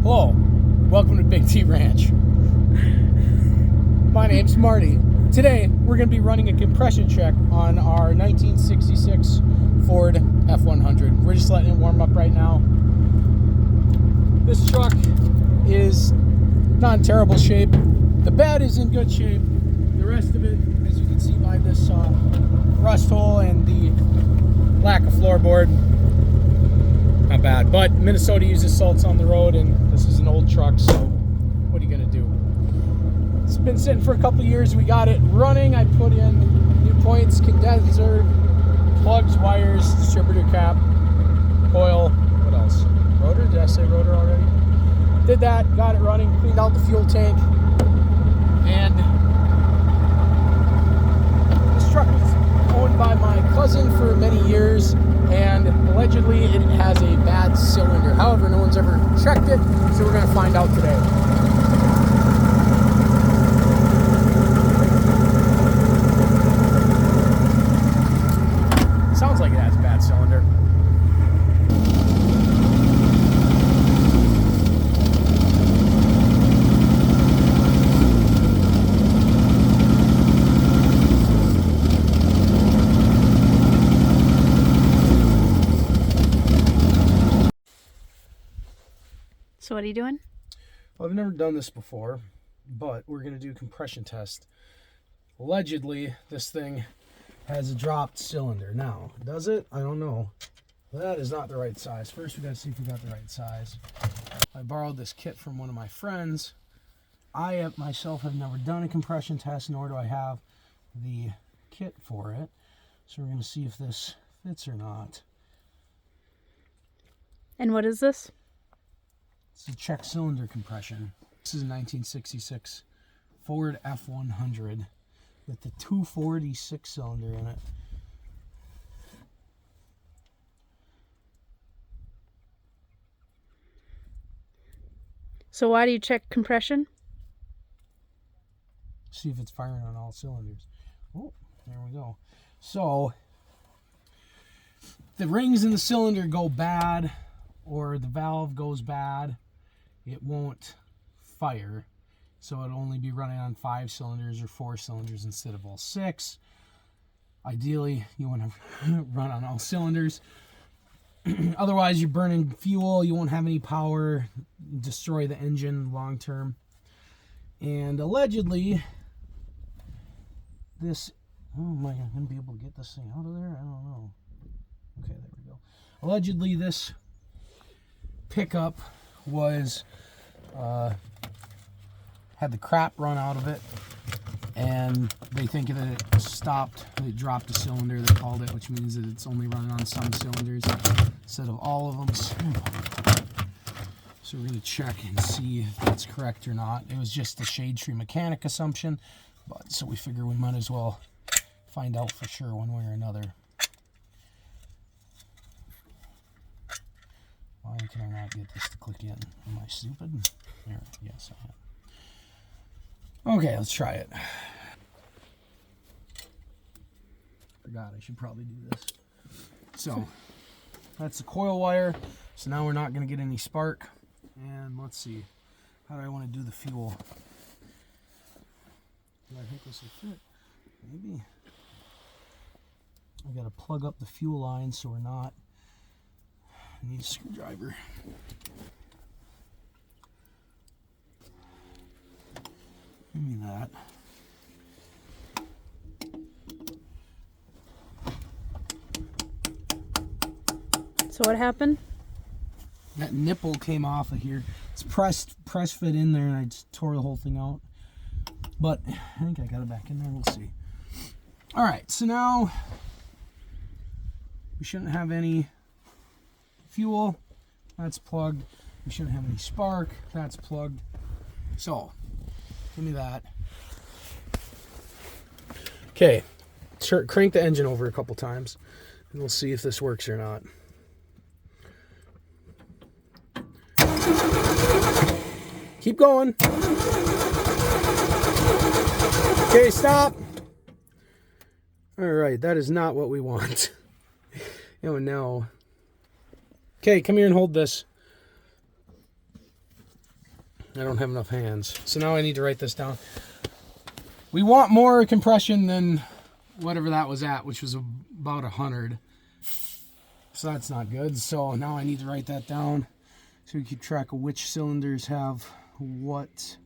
Hello, welcome to Big T Ranch. My name's Marty. Today, we're going to be running a compression check on our 1966 Ford F100. We're just letting it warm up right now. This truck is not in terrible shape. The bed is in good shape. The rest of it, as you can see by this rust hole and the lack of floorboard, not bad. But Minnesota uses salts on the road, and this is an old truck, so what are you going to do? It's been sitting for a couple years. We got it running. I put in new points, condenser, plugs, wires, distributor cap, oil. What else? Rotor? Did I say rotor already? Did that, got it running, cleaned out the fuel tank, and this truck was owned by my cousin for many years, and allegedly it has a bad cylinder. However, no one's ever checked it, so we're going to find out today. Sounds like it has a bad cylinder. So what are you doing? Well, I've never done this before, but we're going to do a compression test. Allegedly, this thing has a dropped cylinder. Now, does it? I don't know. That is not the right size. First, we got to see if we got the right size. I borrowed this kit from one of my friends. I myself have never done a compression test, nor do I have the kit for it. So we're going to see if this fits or not. And what is this? It's a check cylinder compression. This is a 1966 Ford F100 with the 246 cylinder in it. So why do you check compression? See if it's firing on all cylinders. Oh, there we go. So, the rings in the cylinder go bad, or the valve goes bad, it won't fire. So it'll only be running on 5 cylinders or 4 cylinders instead of all 6. Ideally, you want to run on all cylinders. Otherwise, you're burning fuel, you won't have any power, destroy the engine long term. And allegedly, this... Oh, am I going to be able to get this thing out of there? I don't know. Okay, there we go. Allegedly, this pickup was had the crap run out of it, and they think that it stopped, it dropped a cylinder, they called it, which means that it's only running on some cylinders instead of all of them. So we're going to check and see if that's correct or not. It was just a shade tree mechanic assumption, but so we figure we might as well find out for sure one way or another. Why can I not get this to click in? Am I stupid? There, yes, I am. Okay, let's try it. Forgot I should probably do this. So, that's the coil wire. So now we're not going to get any spark. And let's see. How do I want to do the fuel? Do I think this will fit? Maybe. I got to plug up the fuel line so we're not... I need a screwdriver. Give me that. So what happened? That nipple came off of here. It's press fit in there, and I just tore the whole thing out. But I think I got it back in there. We'll see. All right, so now we shouldn't have any fuel. That's plugged. We shouldn't have any spark. That's plugged. So, give me that. Okay, crank the engine over a couple times, and we'll see if this works or not. Keep going. Okay, stop. All right, that is not what we want. Oh no. Okay, come here and hold this. I don't have enough hands. So now I need to write this down. We want more compression than whatever that was at, which was about 100. So that's not good. So now I need to write that down so we keep track of which cylinders have what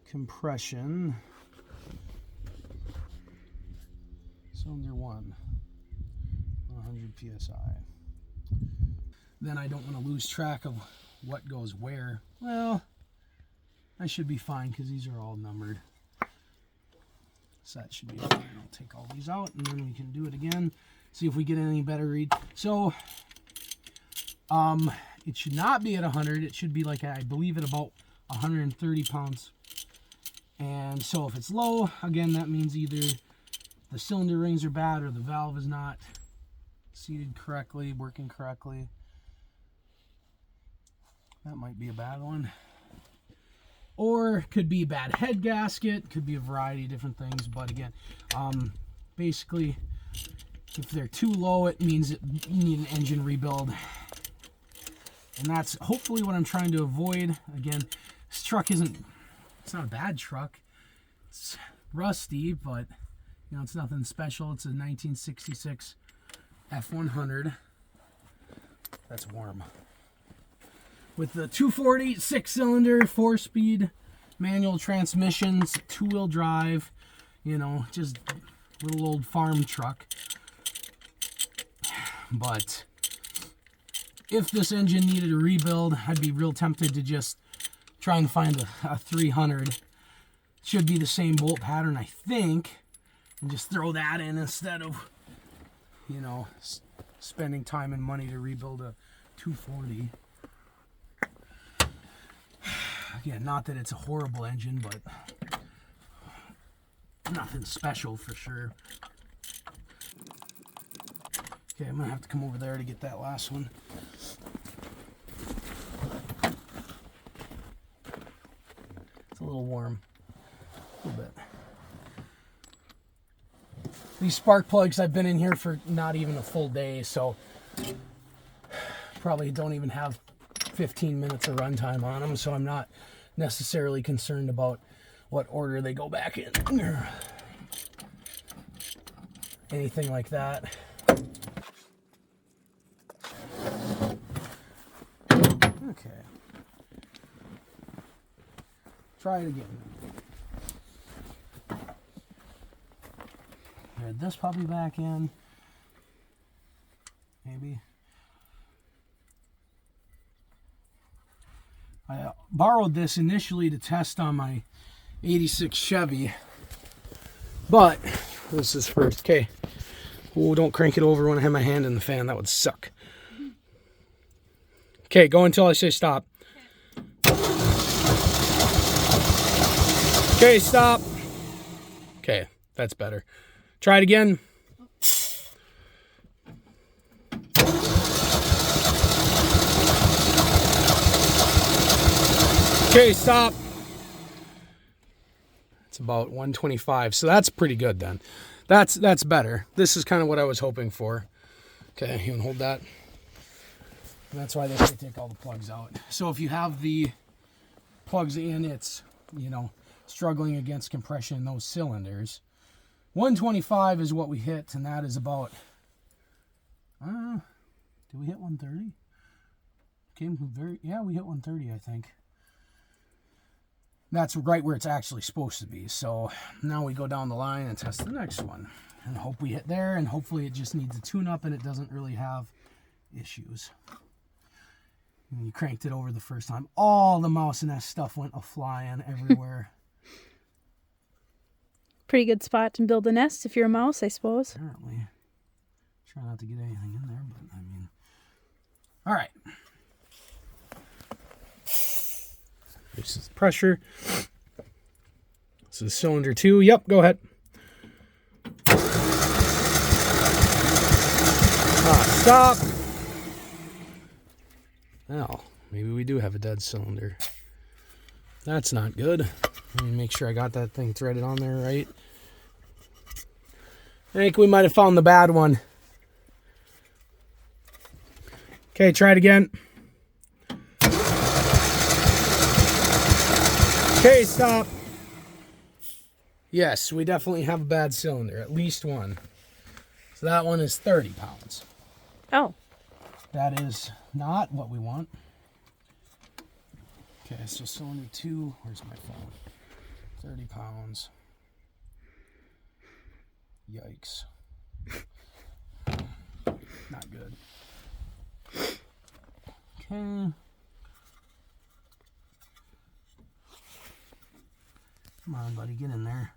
compression. Cylinder 1, 100 psi. Then I don't want to lose track of what goes where. Well, I should be fine because these are all numbered. So that should be fine. I'll take all these out and then we can do it again. See if we get any better read. So, it should not be at 100. It should be like, I believe, at about 130 pounds. And so if it's low, again, that means either the cylinder rings are bad or the valve is not seated correctly, working correctly. That might be a bad one. Or could be a bad head gasket, could be a variety of different things. But again, basically, if they're too low, it means that you need an engine rebuild. And that's hopefully what I'm trying to avoid. Again, this truck it's not a bad truck. It's rusty, but you know, it's nothing special. It's a 1966 F100. That's warm. With the 240 6-cylinder 4-speed manual transmissions, 2-wheel drive, you know, just little old farm truck. But if this engine needed a rebuild, I'd be real tempted to just try and find a 300. Should be the same bolt pattern, I think, and just throw that in instead of, you know, spending time and money to rebuild a 240. Again, not that it's a horrible engine, but nothing special for sure. Okay, I'm gonna have to come over there to get that last one. It's a little warm, a little bit. These spark plugs, I've been in here for not even a full day, so probably don't even have 15 minutes of runtime on them, so I'm not necessarily concerned about what order they go back in or anything like that. Okay. Try it again. Thread this puppy back in. Maybe. I borrowed this initially to test on my 86 Chevy, but this is first. Okay. Oh, don't crank it over when I have my hand in the fan. That would suck. Okay, go until I say stop. Okay, stop. Okay, that's better. Try it again. Okay, stop. It's about 125, so that's pretty good then. That's better. This is kind of what I was hoping for. Okay, you can hold that. And that's why they say take all the plugs out. So if you have the plugs in, it's, you know, struggling against compression in those cylinders. 125 is what we hit, and that is about, did we hit 130? Yeah, we hit 130, I think. That's right where it's actually supposed to be. So now we go down the line and test the next one and hope we hit there, and hopefully it just needs a tune-up and it doesn't really have issues. And you cranked it over the first time. All the mouse and that stuff went a-flying everywhere. Pretty good spot to build a nest if you're a mouse, I suppose. Apparently. Try not to get anything in there, but I mean. All right. This is pressure. This is cylinder 2. Yep, go ahead. Stop. Now, maybe we do have a dead cylinder. That's not good. Let me make sure I got that thing threaded on there right. I think we might have found the bad one. Okay, try it again. Okay, stop. Yes, we definitely have a bad cylinder, at least one. So that one is 30 pounds. Oh. That is not what we want. Okay, so cylinder 2, where's my phone? 30 pounds. Yikes. Not good. Okay. Come on, buddy, get in there.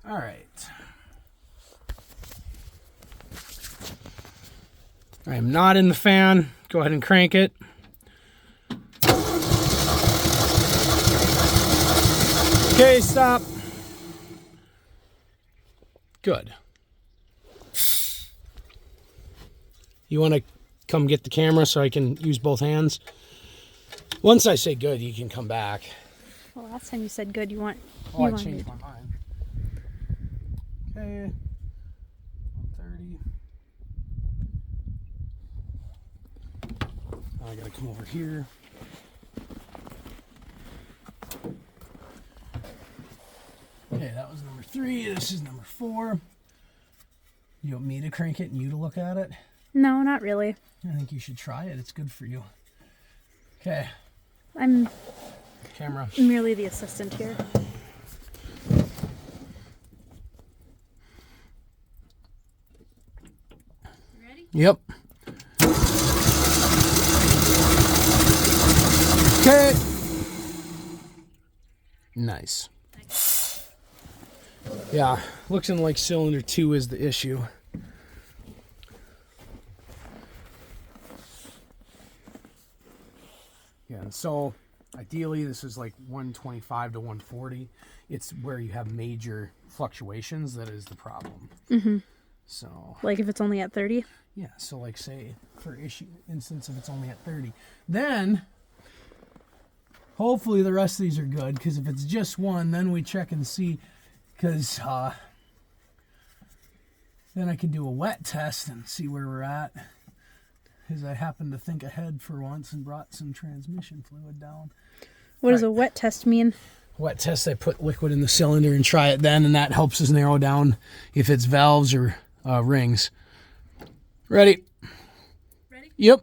All right. I am not in the fan. Go ahead and crank it. Okay, stop. Good. You want to come get the camera so I can use both hands? Once I say good, you can come back. Well, last time you said good, you want. Oh, I changed my mind. Okay. 130. Now I gotta come over here. Okay, that was number 3. This is number 4. You want me to crank it and you to look at it? No, not really. I think you should try it. It's good for you. Okay. I'm Camera. merely the assistant here. Ready? Yep. Okay. Nice. Yeah, looking like cylinder 2 is the issue. Yeah, and so ideally this is like 125 to 140. It's where you have major fluctuations that is the problem. Mm-hmm. So Like if it's only at 30? yeah, so like say for instance if it's only at 30, then hopefully the rest of these are good, because if it's just one, then we check and see, because then I can do a wet test and see where we're at, because I happened to think ahead for once and brought some transmission fluid down. What does a wet test mean? Wet test, I put liquid in the cylinder and try it then, and that helps us narrow down if it's valves or rings. Ready? Ready? Yep.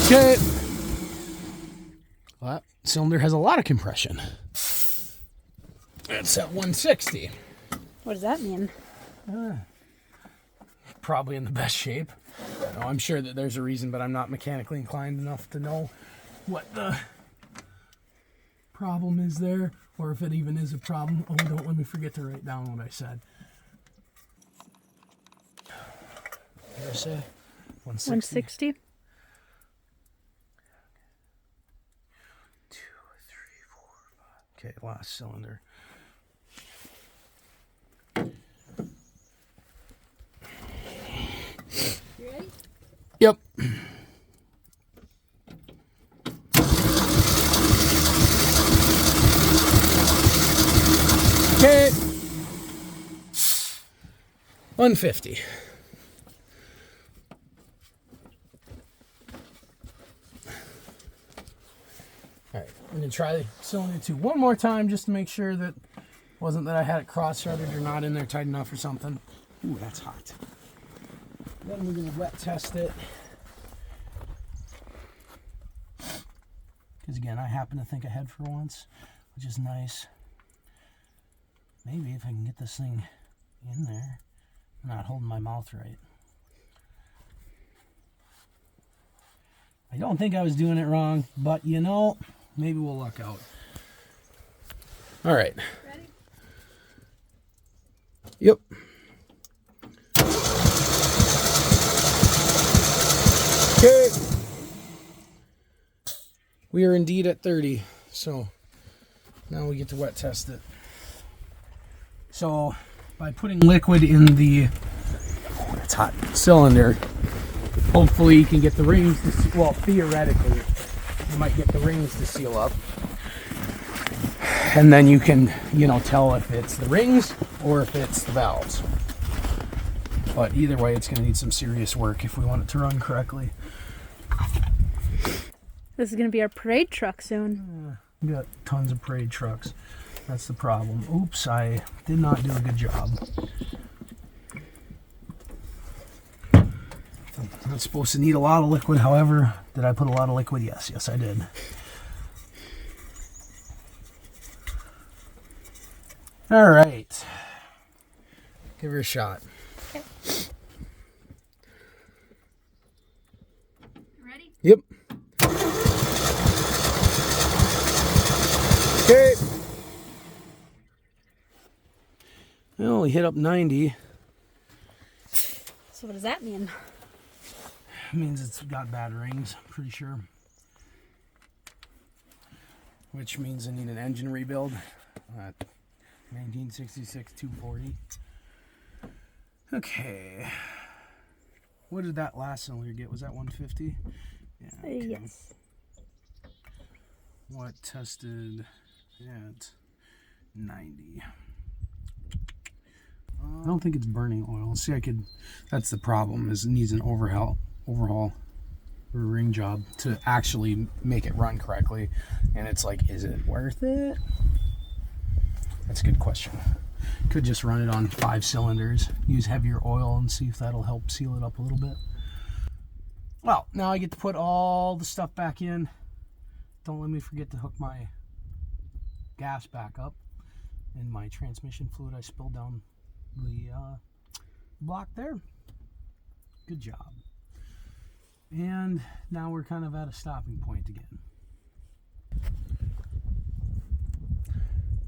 Okay. Well, that cylinder has a lot of compression. It's at 160. What does that mean? Probably in the best shape. No, I'm sure that there's a reason, but I'm not mechanically inclined enough to know what the problem is there, or if it even is a problem. Oh, don't let me forget to write down what I said. What did I say? 160? 160? 2, 3, 4, 5. Okay, last cylinder. You ready? Yep. Okay. 150. All right, I'm gonna try cylinder 2 one more time just to make sure that it wasn't that I had it cross-threaded or not in there tight enough or something. Ooh, that's hot. Then we're gonna wet test it. Because again, I happen to think ahead for once, which is nice. Maybe if I can get this thing in there, I'm not holding my mouth right. I don't think I was doing it wrong, but you know, maybe we'll luck out. All right. Ready? Yep. Okay. We are indeed at 30, so now we get to wet test it. So by putting liquid in the it's hot cylinder, hopefully you can get the rings to, well, theoretically you might get the rings to seal up. and then you can, you know, tell if it's the rings or if it's the valves. But either way, it's going to need some serious work if we want it to run correctly. This is going to be our parade truck soon. We got tons of parade trucks. That's the problem. Oops, I did not do a good job. It's supposed to need a lot of liquid. However, did I put a lot of liquid? Yes, yes, I did. All right. Give her a shot. Okay. Ready? Yep. Okay. Well, we hit up 90. So what does that mean? Means it's got bad rings, I'm pretty sure. Which means I need an engine rebuild. 1966 240. Okay. What did that last cylinder get? Was that 150? Yeah. Okay. Yes. What tested at 90? I don't think it's burning oil. See, that's the problem, is it needs an overhaul or a ring job to actually make it run correctly. And it's like, is it worth it? That's a good question. Could just run it on 5 cylinders, use heavier oil, and see if that'll help seal it up a little bit. Well, now I get to put all the stuff back in. Don't let me forget to hook my gas back up and my transmission fluid I spilled down the block there. Good job. And now we're kind of at a stopping point again.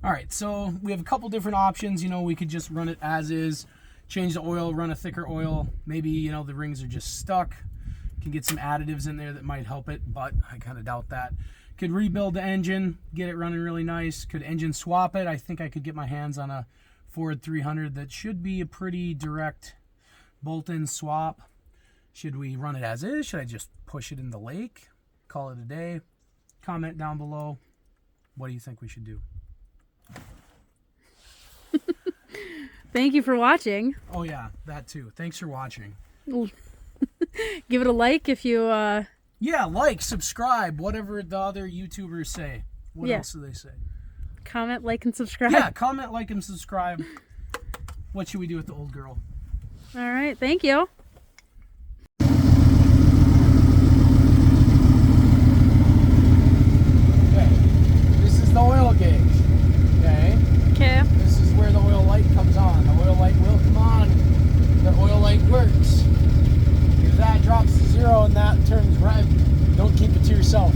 All right, so we have a couple different options. You know, we could just run it as is, change the oil, run a thicker oil. Maybe, you know, the rings are just stuck. Can get some additives in there that might help it, but I kind of doubt that. Could rebuild the engine, get it running really nice. Could engine swap it. I think I could get my hands on a Ford 300 that should be a pretty direct bolt-in swap. Should we run it as is? Should I just push it in the lake? Call it a day? Comment down below. What do you think we should do? Thank you for watching. Oh yeah, that too. Thanks for watching. Give it a like if you Yeah, like, subscribe, whatever the other YouTubers say. What else do they say? comment, like, and subscribe. Yeah, comment, like, and subscribe. What should we do with the old girl? All right, thank you. Okay, this is the oil gauge. Okay. Okay. This is where the oil light comes on. The oil light will come on. The oil light works. If that drops to 0 and that turns red, don't keep it to yourself.